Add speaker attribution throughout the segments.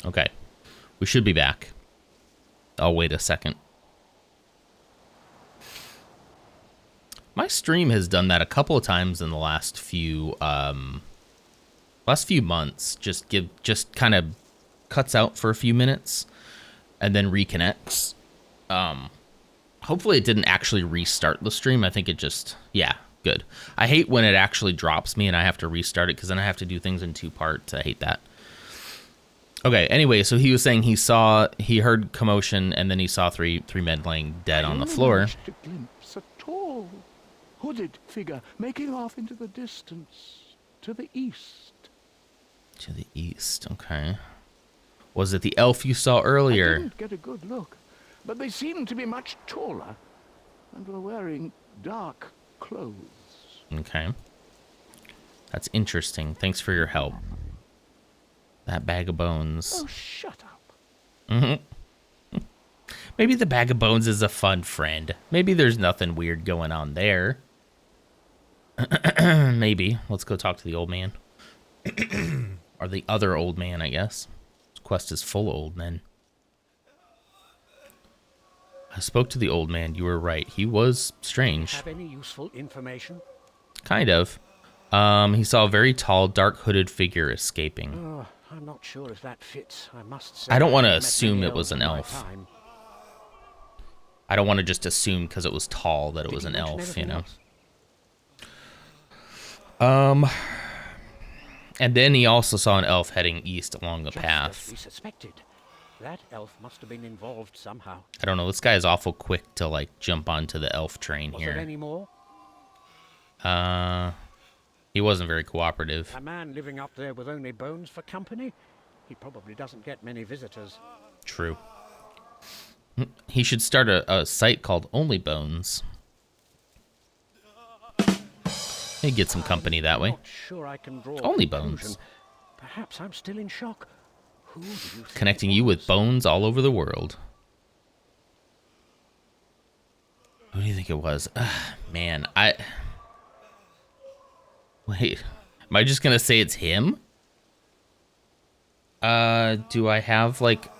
Speaker 1: Okay. We should be back. I'll wait a second. My stream has done that a couple of times in the last few months. Just kind of cuts out for a few minutes and then reconnects. Hopefully it didn't actually restart the stream. I think it just, yeah, good. I hate when it actually drops me and I have to restart it because then I have to do things in two parts. I hate that. Okay, anyway, so he was saying he heard commotion and then he saw three men laying dead on the floor.
Speaker 2: managed to glimpse a tall, hooded figure making off into the distance, to the east.
Speaker 1: To the east, okay. Was it the elf you saw earlier?
Speaker 2: I didn't get a good look, but they seemed to be much taller and were wearing dark clothes.
Speaker 1: Okay. That's interesting. Thanks for your help. That bag of bones.
Speaker 2: Oh, shut up.
Speaker 1: Mm-hmm. Maybe the bag of bones is a fun friend. Maybe there's nothing weird going on there. Maybe. Let's go talk to the old man. Or the other old man, I guess. This quest is full of old men. I spoke to the old man. You were right. He was strange.
Speaker 3: Have any useful information?
Speaker 1: Kind of. He saw a very tall, dark hooded figure escaping.
Speaker 3: Oh, I'm not sure if that fits, I must say.
Speaker 1: I don't want to
Speaker 3: I've met
Speaker 1: assume
Speaker 3: many
Speaker 1: it was
Speaker 3: elves
Speaker 1: an
Speaker 3: in my
Speaker 1: elf.
Speaker 3: time.
Speaker 1: I don't want to just assume because it was tall that it
Speaker 3: Did
Speaker 1: was
Speaker 3: he
Speaker 1: an
Speaker 3: mention
Speaker 1: elf, you
Speaker 3: anything
Speaker 1: know?
Speaker 3: else?
Speaker 1: And then he also saw an elf heading east along the
Speaker 3: Just
Speaker 1: path.
Speaker 3: as we suspected. That elf must have been involved somehow.
Speaker 1: I don't know. This guy is awful quick to, like, jump onto the elf train
Speaker 3: Was there
Speaker 1: here.
Speaker 3: any more?
Speaker 1: He wasn't very cooperative.
Speaker 3: A man living up there with only bones for company? He probably doesn't get many visitors.
Speaker 1: True. He should start a site called Only Bones. He'd get some company that way.
Speaker 3: Not sure I can draw a
Speaker 1: Only
Speaker 3: conclusion.
Speaker 1: Bones.
Speaker 3: Perhaps I'm still in shock. Who do you think
Speaker 1: Connecting
Speaker 3: it
Speaker 1: you with
Speaker 3: was?
Speaker 1: bones all over the world. Who do you think it was? Man, Wait, am I just gonna say it's him? Do I have, like...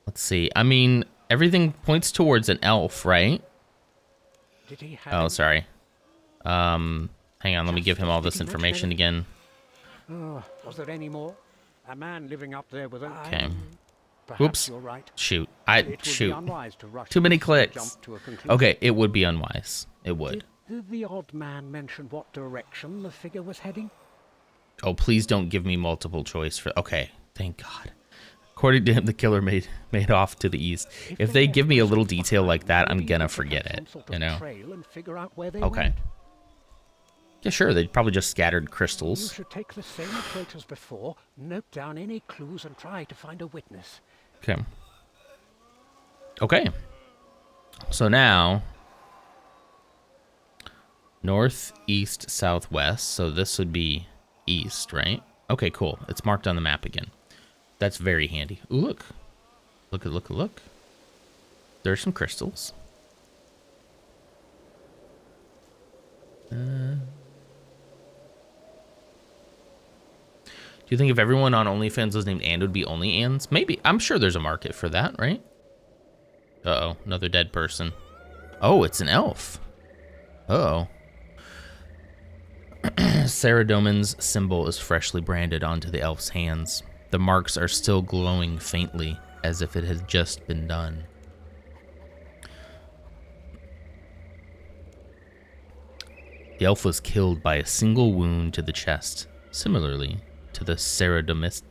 Speaker 1: Let's see. I mean, everything points towards an elf, right?
Speaker 3: Did he have
Speaker 1: Oh,
Speaker 3: any-
Speaker 1: sorry. Hang on, let me give him all this information again.
Speaker 3: Oh, was there any more? A man living up there with only...
Speaker 1: Okay.
Speaker 3: Perhaps
Speaker 1: Whoops.
Speaker 3: you're right.
Speaker 1: Shoot.
Speaker 3: It would be
Speaker 1: Shoot.
Speaker 3: unwise to rush
Speaker 1: Too many
Speaker 3: and
Speaker 1: clicks.
Speaker 3: jump to a conclusion.
Speaker 1: Okay, it would be unwise. It would.
Speaker 3: Did the odd man mention what direction the figure was heading?
Speaker 1: Oh, please don't give me multiple choice for... Okay, thank God. According to him, the killer made off to the east. If they give me a little detail like that, I'm gonna forget it, you know?
Speaker 3: Trail and figure out where they
Speaker 1: Okay.
Speaker 3: went.
Speaker 1: Yeah, sure, they probably just scattered
Speaker 3: You
Speaker 1: crystals.
Speaker 3: should take the same approach as before, note down any clues and try to find a witness.
Speaker 1: Okay. Okay. So now... North, east, southwest. So this would be east, right? Okay, cool. It's marked on the map again. That's very handy. Ooh, look. Look. There's some crystals. Do you think if everyone on OnlyFans was named Ann, it would be only Ann's? Maybe. I'm sure there's a market for that, right? Uh-oh, another dead person. Oh, it's an elf. Uh-oh. Saradomin's symbol is freshly branded onto the elf's hands. The marks are still glowing faintly, as if it had just been done. The elf was killed by a single wound to the chest, similarly to the Saradominist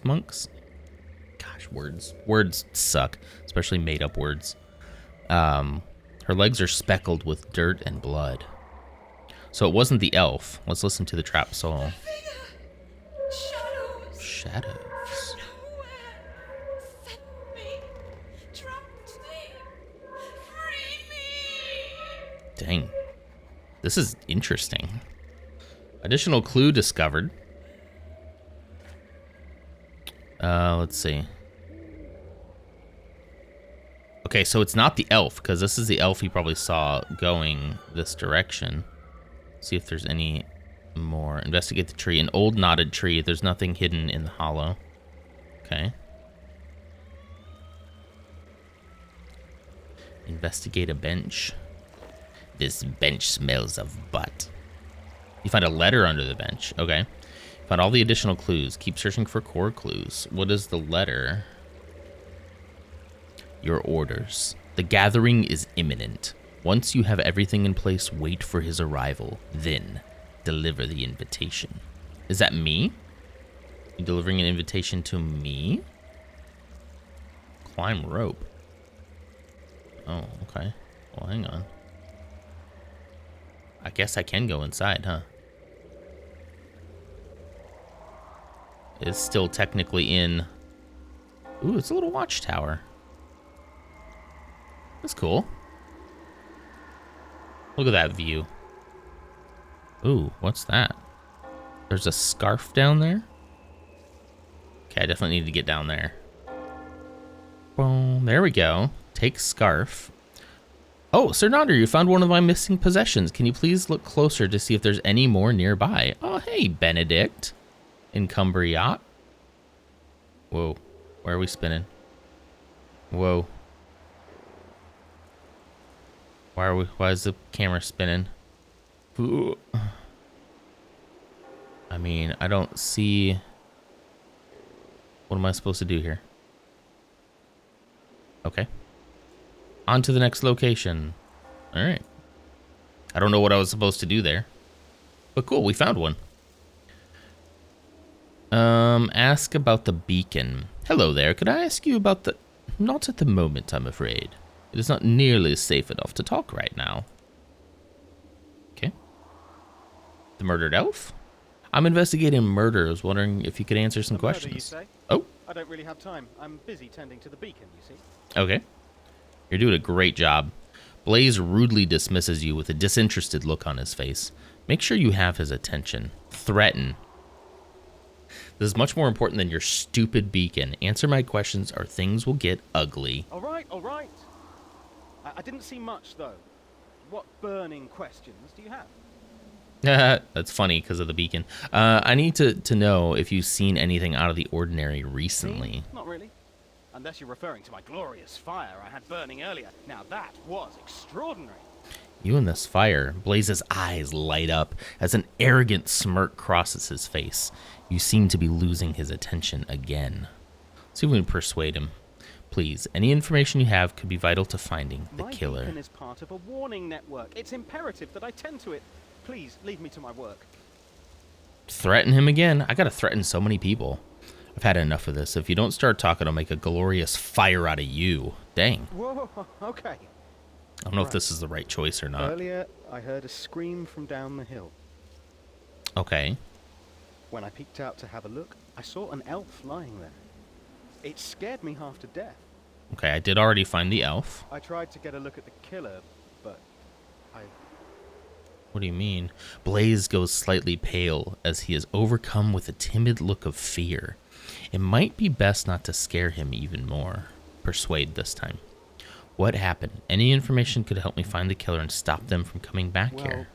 Speaker 1: monks. Gosh, words suck, especially made-up words. Her legs are speckled with dirt and blood. So it wasn't the elf. Let's listen to the trap soul.
Speaker 4: Shadows.
Speaker 1: Shadows.
Speaker 4: Nowhere. Set me. Trapped me. Free me.
Speaker 1: Dang. This is interesting. Additional clue discovered. Let's see. Okay, so it's not the elf, because this is the elf he probably saw going this direction. See if there's any more. Investigate the tree. An old knotted tree. There's nothing hidden in the hollow. Okay. Investigate a bench. This bench smells of butt. You find a letter under the bench. Okay. Found all the additional clues. Keep searching for core clues. What is the letter? Your orders. The gathering is imminent. Once you have everything in place, wait for his arrival. Then, deliver the invitation. Is that me? You delivering an invitation to me? Climb rope. Oh, okay. Well, hang on. I guess I can go inside, huh? It's still technically in... Ooh, it's a little watchtower. That's cool. Look at that view. Ooh, what's that? There's a scarf down there? Okay, I definitely need to get down there. Boom, there we go. Take scarf. Oh, Sir Nonder, you found one of my missing possessions. Can you please look closer to see if there's any more nearby? Oh, hey, Benedict. In Cumbriat. Whoa, where are we spinning? Whoa. Why is the camera spinning? Ooh. I mean, I don't see... What am I supposed to do here? Okay. On to the next location. All right. I don't know what I was supposed to do there. But cool, we found one. Ask about the beacon. Hello there, could I ask you about the... Not at the moment, I'm afraid. It is not nearly safe enough to talk right now. Okay. The murdered elf? I'm investigating murder. I was wondering if you could answer some questions.
Speaker 5: You say?
Speaker 1: Oh,
Speaker 5: I don't really have time. I'm busy tending to the beacon, you see.
Speaker 1: okay. You're doing a great job. Blaze rudely dismisses you with a disinterested look on his face. Make sure you have his attention. Threaten. This is much more important than your stupid beacon. Answer my questions or things will get ugly.
Speaker 5: All right, all right. I didn't see much, though. What burning questions do you have?
Speaker 1: That's funny because of the beacon. I need to know if you've seen anything out of the ordinary recently.
Speaker 5: Me? Not really. Unless you're referring to my glorious fire I had burning earlier. Now that was extraordinary.
Speaker 1: You and this fire. Blaze's eyes light up as an arrogant smirk crosses his face. You seem to be losing his attention again. See if we can persuade him. Please, any information you have could be vital to finding the killer.
Speaker 5: My beacon is part of a warning network. It's imperative that I tend to it. Please, leave me to my work.
Speaker 1: Threaten him again? I gotta threaten so many people. I've had enough of this. If you don't start talking, I'll make a glorious fire out of you. Dang.
Speaker 5: Whoa, okay.
Speaker 1: I don't know if this is the right choice or not.
Speaker 5: Earlier, I heard a scream from down the hill.
Speaker 1: Okay.
Speaker 5: When I peeked out to have a look, I saw an elf lying there. It scared me half to death.
Speaker 1: Okay, I did already find the elf.
Speaker 5: I tried to get a look at the killer, but
Speaker 1: What do you mean? Blaze goes slightly pale as he is overcome with a timid look of fear. It might be best not to scare him even more. Persuade this time. What happened? Any information could help me find the killer and stop them from coming back here.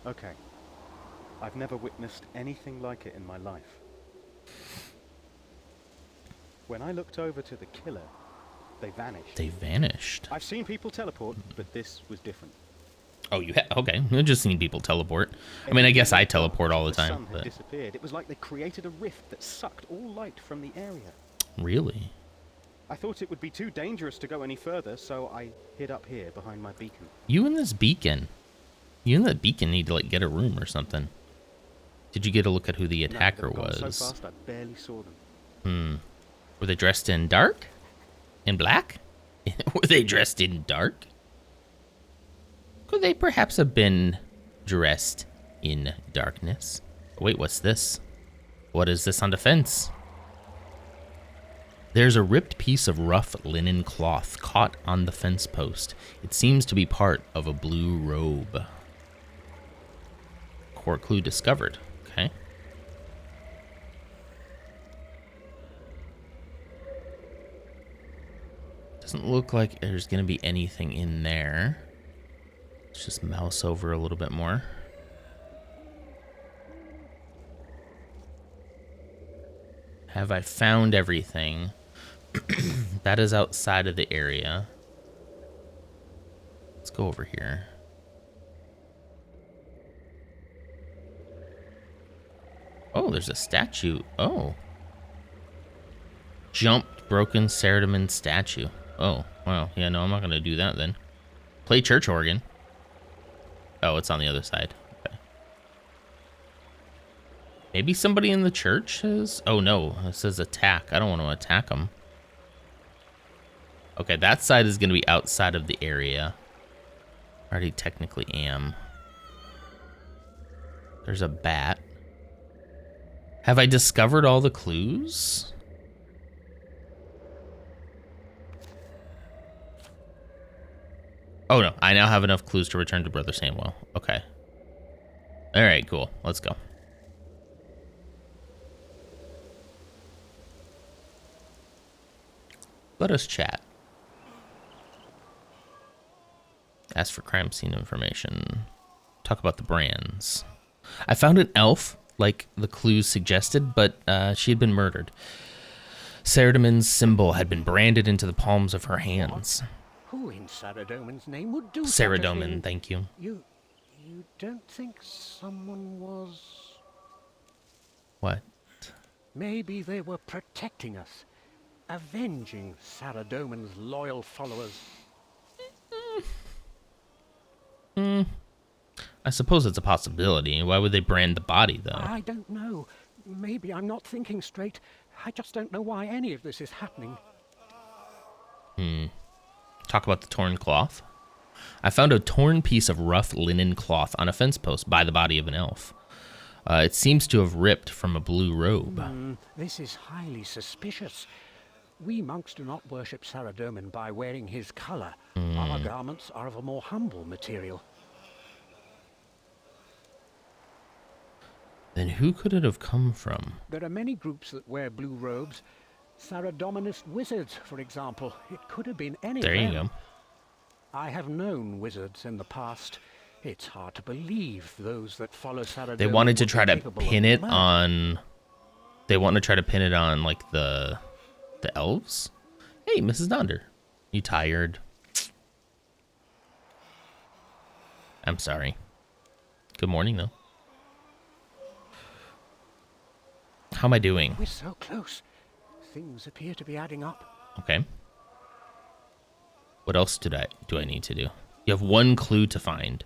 Speaker 5: Okay. I've never witnessed anything like it in my life. When I looked over to the killer, they vanished.
Speaker 1: They vanished.
Speaker 5: I've seen people teleport, but this was different.
Speaker 1: Oh, you okay. I've just seen people teleport. I mean, I guess I teleport all the
Speaker 5: sun
Speaker 1: time.
Speaker 5: had
Speaker 1: But
Speaker 5: disappeared. It was like they created a rift that sucked all light from the area.
Speaker 1: really?
Speaker 5: I thought it would be too dangerous to go any further, so I hid up here behind my beacon.
Speaker 1: You and this beacon. You and that beacon need to, like, get a room or something. Did you get a look at who the attacker
Speaker 5: they've gone
Speaker 1: was?
Speaker 5: so fast I barely saw them.
Speaker 1: Were they dressed in dark? In black? Were they dressed in dark? Could they perhaps have been dressed in darkness? Wait, what's this? What is this on the fence? There's a ripped piece of rough linen cloth caught on the fence post. It seems to be part of a blue robe. Core clue discovered. Okay. Doesn't look like there's going to be anything in there. Let's just mouse over a little bit more. Have I found everything? That is outside of the area. Let's go over here. Oh, there's a statue. Oh. Jumped, broken Saradomin statue. Oh, well, yeah, no, I'm not going to do that then. Play church organ. Oh, it's on the other side. Okay. Maybe somebody in the church is... Oh, no, it says attack. I don't want to attack them. Okay, that side is going to be outside of the area. I already technically am. There's a bat. Have I discovered all the clues? Oh no, I now have enough clues to return to Brother Samuel. Okay. All right, cool. Let's go. Let us chat. Ask for crime scene information. Talk about the brands. I found an elf, like the clues suggested, but she had been murdered. Saradomin's symbol had been branded into the palms of her hands.
Speaker 3: Who in Saradomin's name would do such a
Speaker 1: Saradomin,
Speaker 3: thing?
Speaker 1: thank you.
Speaker 3: You don't think someone was...
Speaker 1: What?
Speaker 3: Maybe they were protecting us, avenging Saradomin's loyal followers.
Speaker 1: I suppose it's a possibility. Why would they brand the body, though?
Speaker 3: I don't know. Maybe I'm not thinking straight. I just don't know why any of this is happening.
Speaker 1: Talk about the torn cloth. I found a torn piece of rough linen cloth on a fence post by the body of an elf. It seems to have ripped from a blue robe.
Speaker 3: This is highly suspicious. We monks do not worship Saradomin by wearing his colour. Our garments are of a more humble material.
Speaker 1: Then who could it have come from?
Speaker 3: There are many groups that wear blue robes. Saradominist wizards, for example. It could have been any
Speaker 1: There
Speaker 3: of
Speaker 1: you
Speaker 3: them.
Speaker 1: go.
Speaker 3: I have known wizards in the past. It's hard to believe those that follow Saradomin.
Speaker 1: They wanted to
Speaker 3: would be
Speaker 1: try to
Speaker 3: capable of
Speaker 1: pin it
Speaker 3: murder.
Speaker 1: on... They want to try to pin it on, like, the elves? Hey, Mrs. Donder. You tired? I'm sorry. Good morning, though. How am I doing?
Speaker 3: We're so close. Things appear to be adding up.
Speaker 1: Okay. What else do I need to do? You have one clue to find.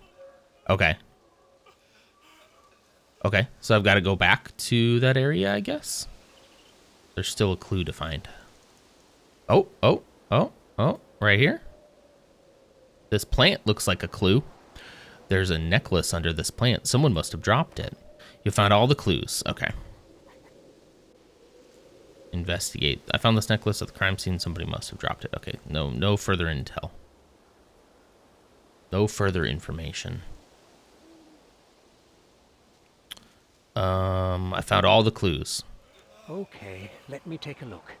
Speaker 1: Okay. Okay, so I've got to go back to that area, I guess. There's still a clue to find. Oh, right here. This plant looks like a clue. There's a necklace under this plant. Someone must have dropped it. You found all the clues. Okay. Investigate. I found this necklace at the crime scene. Somebody must have dropped it. Okay, no further intel. No further information. I found all the clues.
Speaker 3: Okay, let me take a look.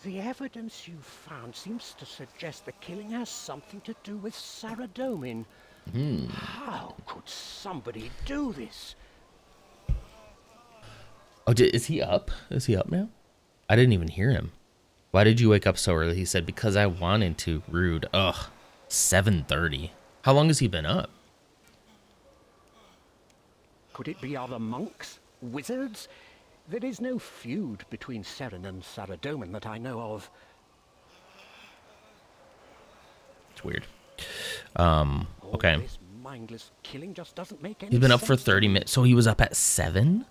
Speaker 3: The evidence you found seems to suggest the killing has something to do with Saradomin. How could somebody do this?
Speaker 1: Oh, is he up? Is he up now? I didn't even hear him. Why did you wake up so early? He said, because I wanted to. Rude. Ugh. 7:30. How long has he been up?
Speaker 3: Could it be other monks? Wizards? There is no feud between Seren and Saradomin that I know of.
Speaker 1: It's weird.
Speaker 3: All
Speaker 1: Okay.
Speaker 3: this mindless killing just doesn't make any
Speaker 1: He's been up for
Speaker 3: sense to
Speaker 1: 30
Speaker 3: me.
Speaker 1: minutes. So he was up at 7?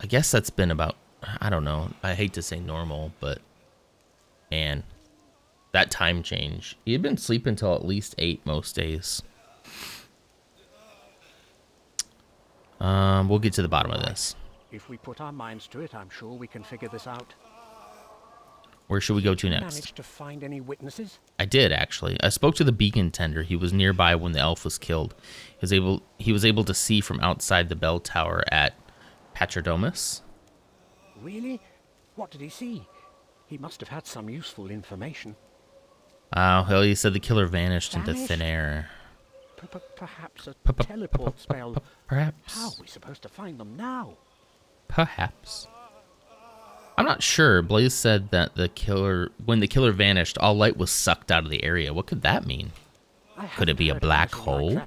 Speaker 1: I guess that's been about, I don't know. I hate to say normal, but man, that time change. He had been sleeping till at least 8 most days. We'll get to the bottom of this.
Speaker 3: If we put our minds to it, I'm sure we can figure this out.
Speaker 1: Where should we go to next?
Speaker 3: Managed to find any witnesses?
Speaker 1: I did, actually. I spoke to the beacon tender. He was nearby when the elf was killed. He was able to see from outside the bell tower at Patrodomus.
Speaker 3: Really? What did he see? He must have had some useful information.
Speaker 1: Oh, hell, he said the killer vanished into
Speaker 3: Vanished?
Speaker 1: thin air.
Speaker 3: Perhaps a
Speaker 1: P- p-
Speaker 3: teleport spell.
Speaker 1: Perhaps.
Speaker 3: How are we supposed to find them now?
Speaker 1: Perhaps. I'm not sure. Blaze said that when the killer vanished, all light was sucked out of the area. What could that mean? Could it be a black hole?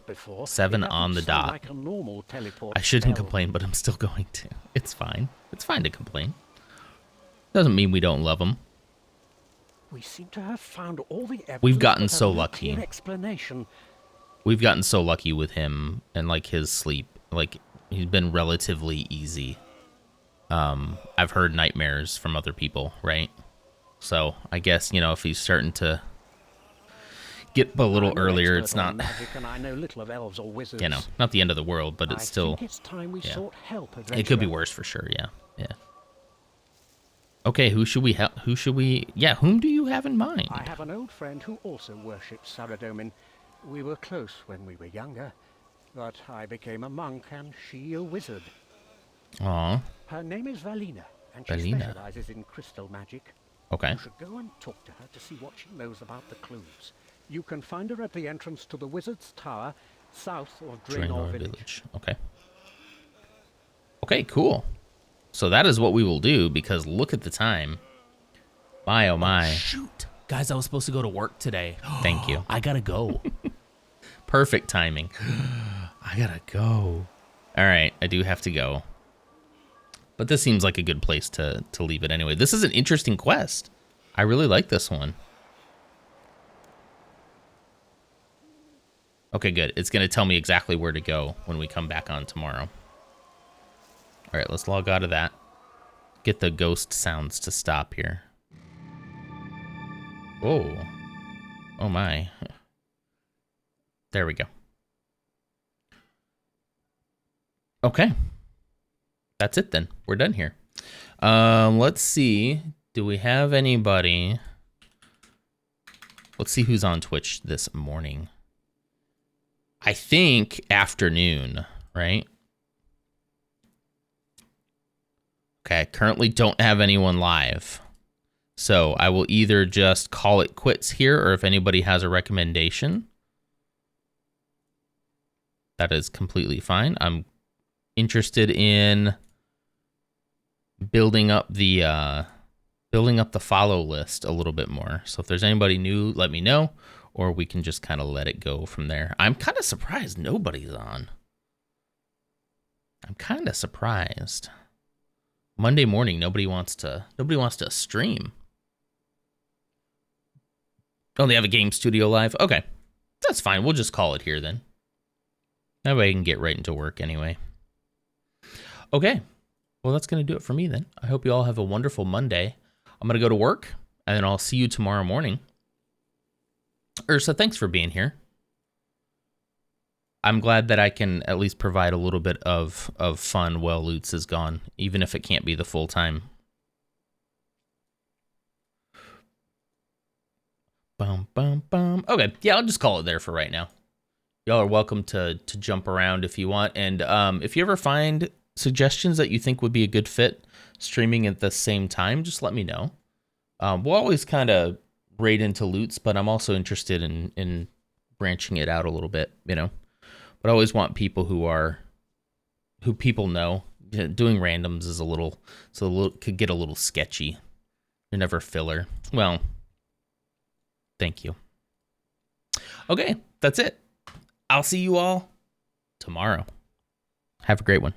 Speaker 1: 7 on the dot.
Speaker 3: Like a normal teleport
Speaker 1: I shouldn't
Speaker 3: spell.
Speaker 1: complain, but I'm still going to. It's fine. It's fine to complain. Doesn't mean we don't love them.
Speaker 3: We seem to have found all the evidence.
Speaker 1: We've gotten
Speaker 3: but a
Speaker 1: so
Speaker 3: lack
Speaker 1: lucky.
Speaker 3: in explanation.
Speaker 1: We've gotten so lucky with him and like his sleep. Like he's been relatively easy. I've heard nightmares from other people, right? So I guess, you know, if he's starting to get a little
Speaker 3: I'm no
Speaker 1: earlier,
Speaker 3: expert
Speaker 1: it's
Speaker 3: on
Speaker 1: not,
Speaker 3: magic, and I know little of elves or wizards.
Speaker 1: you know, not the end of the world, but it's
Speaker 3: I
Speaker 1: still,
Speaker 3: think it's time we
Speaker 1: yeah.
Speaker 3: sought help.
Speaker 1: It could be
Speaker 3: adventurer.
Speaker 1: worse for sure. Yeah. Yeah. Okay. Who should we help? Whom do you have in mind?
Speaker 3: I have an old friend who also worships Saradomin. We were close when we were younger, but I became a monk and she a wizard.
Speaker 1: Aw.
Speaker 3: Her name is Valina, and she
Speaker 1: Valina.
Speaker 3: specializes in crystal magic.
Speaker 1: Okay.
Speaker 3: You should go and talk to her to see what she knows about the clues. You can find her at the entrance to the Wizard's Tower, south of Draenor Village.
Speaker 1: Okay. Okay, cool. So that is what we will do, because look at the time. My, oh my.
Speaker 6: Shoot. Guys, I was supposed to go to work today.
Speaker 1: Thank you.
Speaker 6: I gotta go.
Speaker 1: Perfect timing. I gotta go. All right, I do have to go. But this seems like a good place to leave it anyway. This is an interesting quest. I really like this one. Okay, good. It's going to tell me exactly where to go when we come back on tomorrow. All right, let's log out of that. Get the ghost sounds to stop here. Whoa. Oh my. There we go. Okay. That's it then. We're done here. Let's see. Do we have anybody? Let's see who's on Twitch this morning. I think afternoon, right? Okay, currently don't have anyone live. So I will either just call it quits here, or if anybody has a recommendation, that is completely fine. I'm interested in building up the follow list a little bit more. So if there's anybody new, let me know, or we can just kind of let it go from there. I'm kind of surprised nobody's on. I'm kind of surprised. Monday morning, nobody wants to stream. Oh, they have a game studio live? Okay, that's fine. We'll just call it here then. That way I can get right into work anyway. Okay, well, that's going to do it for me then. I hope you all have a wonderful Monday. I'm going to go to work, and then I'll see you tomorrow morning. Ursa, thanks for being here. I'm glad that I can at least provide a little bit of fun while Lutz is gone, even if it can't be the full time. Bum, bum, bum. Okay, yeah, I'll just call it there for right now. Y'all are welcome to jump around if you want. And if you ever find suggestions that you think would be a good fit streaming at the same time, just let me know. We'll always kind of raid into Lutz, but I'm also interested in branching it out a little bit, you know. But I always want people who people know. Doing randoms is could get a little sketchy. You're never filler. Well, thank you. Okay, that's it. I'll see you all tomorrow. Have a great one.